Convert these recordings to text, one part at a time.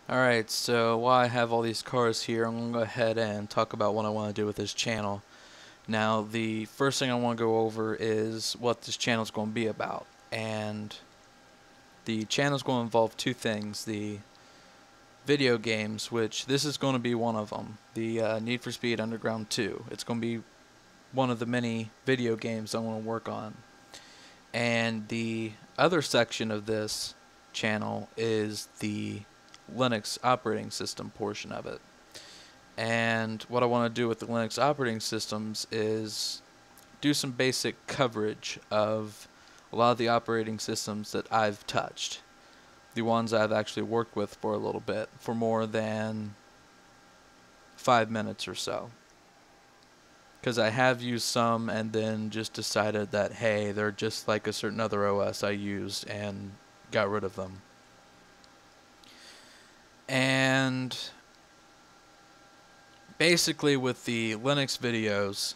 Alright, so while I have all these cars here, I'm going to go ahead and talk about what I want to do with this channel. Now, the first thing I want to go over is what this channel is going to be about. And the channel is going to involve two things. The video games, which this is going to be one of them. The Need for Speed Underground 2. It's going to be one of the many video games I want to work on. And the other section of this channel is the Linux operating system portion of it. And what I want to do with the Linux operating systems is do some basic coverage of a lot of the operating systems that I've touched. The ones I've actually worked with for a little bit, for more than 5 minutes or so. Because I have used some and then just decided that, hey, they're just like a certain other OS I used and got rid of them. And basically with the Linux videos,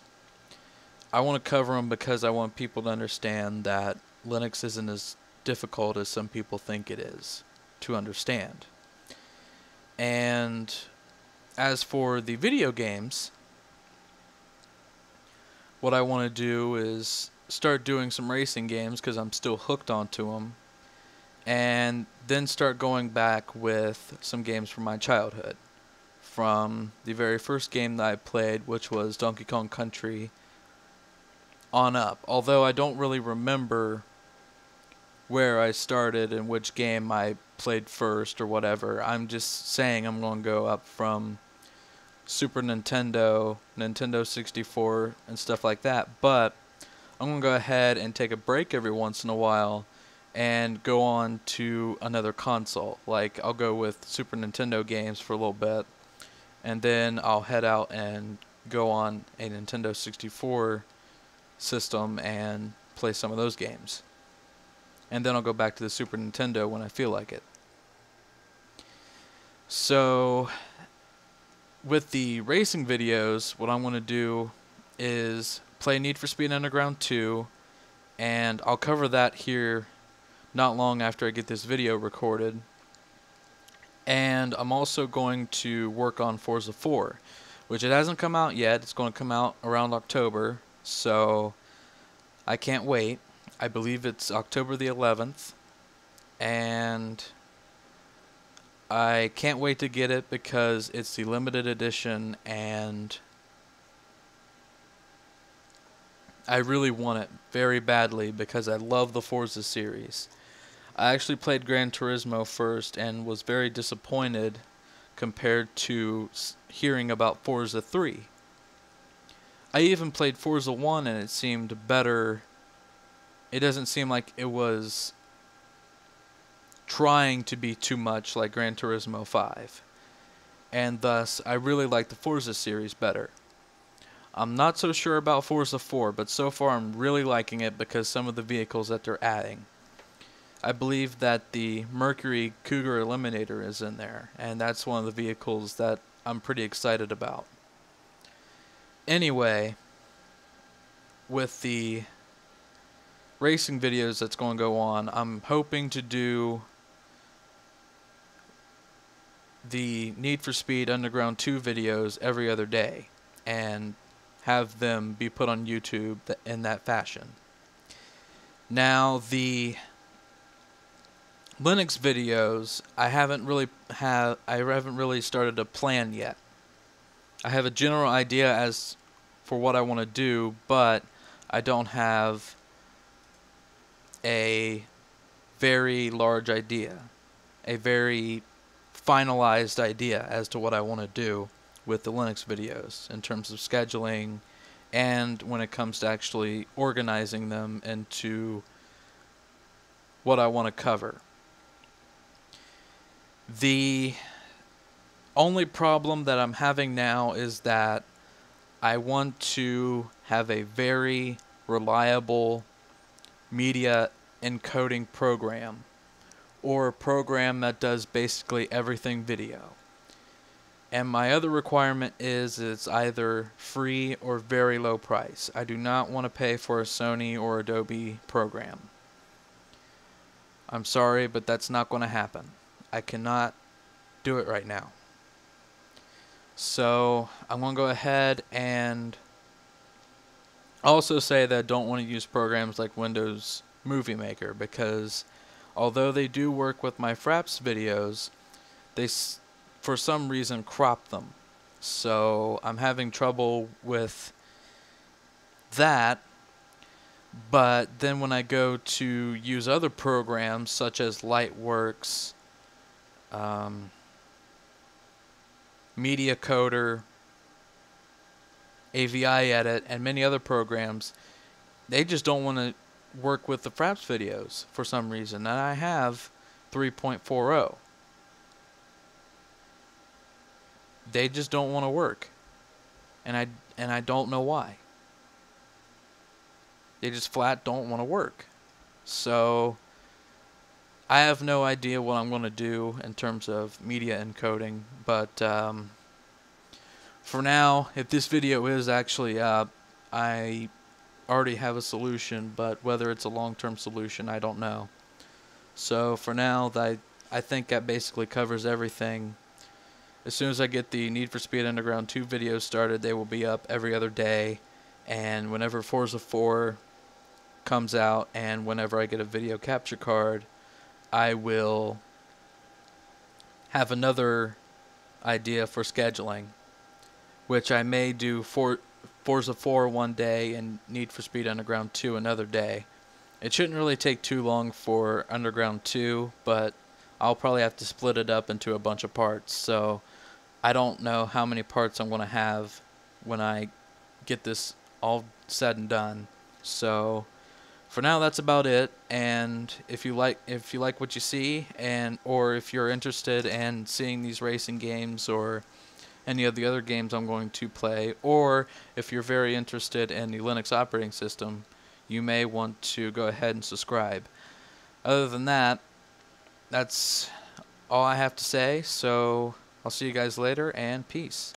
I want to cover them because I want people to understand that Linux isn't as difficult as some people think it is to understand. And as for the video games, what I want to do is start doing some racing games because I'm still hooked onto them. And then start going back with some games from my childhood. From the very first game that I played, which was Donkey Kong Country, on up. Although I don't really remember where I started and which game I played first or whatever. I'm just saying I'm going to go up from Super Nintendo, Nintendo 64, and stuff like that. But I'm going to go ahead and take a break every once in a while and go on to another console. Like, I'll go with Super Nintendo games for a little bit, and then I'll head out and go on a Nintendo 64 system and play some of those games. And then I'll go back to the Super Nintendo when I feel like it. So, with the racing videos, what I'm going to do is play Need for Speed Underground 2, and I'll cover that here not long after I get this video recorded. And I'm also going to work on Forza 4, which it hasn't come out yet. It's going to come out around October, so I can't wait. I believe it's October the 11th, and I can't wait to get it because it's the limited edition, and I really want it very badly because I love the Forza series. I actually played Gran Turismo first and was very disappointed compared to hearing about Forza 3. I even played Forza 1 and it seemed better. It doesn't seem like it was trying to be too much like Gran Turismo 5. And thus, I really like the Forza series better. I'm not so sure about Forza 4, but so far I'm really liking it because some of the vehicles that they're adding. I believe that the Mercury Cougar Eliminator is in there, and that's one of the vehicles that I'm pretty excited about. Anyway, with the racing videos that's going to go on, I'm hoping to do the Need for Speed Underground 2 videos every other day and have them be put on YouTube in that fashion. Now, the Linux videos, I haven't really started a plan yet. I have a general idea as for what I want to do, but I don't have a very large idea, a very finalized idea as to what I want to do with the Linux videos in terms of scheduling and when it comes to actually organizing them into what I want to cover. The only problem that I'm having now is that I want to have a very reliable media encoding program, or a program that does basically everything video. And my other requirement is it's either free or very low price. I do not want to pay for a Sony or Adobe program. I'm sorry, but that's not going to happen. I cannot do it right now. So I'm going to go ahead and also say that I don't want to use programs like Windows Movie Maker, because although they do work with my Fraps videos, they for some reason crop them. So I'm having trouble with that. But then when I go to use other programs such as Lightworks, Media Coder, AVI Edit, and many other programs, they just don't want to work with the Fraps videos for some reason. And I have 3.40. They just don't want to work. And I don't know why. They just flat don't want to work. So I have no idea what I'm going to do in terms of media encoding, but for now, if this video is actually up, I already have a solution, but whether it's a long-term solution, I don't know. So for now, I think that basically covers everything. As soon as I get the Need for Speed Underground 2 videos started, they will be up every other day, and whenever Forza 4 comes out and whenever I get a video capture card, I will have another idea for scheduling, which I may do for Forza 4 one day and Need for Speed Underground 2 another day. It shouldn't really take too long for Underground 2, but I'll probably have to split it up into a bunch of parts, so I don't know how many parts I'm going to have when I get this all said and done. So for now, that's about it. And if you like what you see, or if you're interested in seeing these racing games or any of the other games I'm going to play, or if you're very interested in the Linux operating system, you may want to go ahead and subscribe. Other than that, that's all I have to say. So I'll see you guys later, and peace.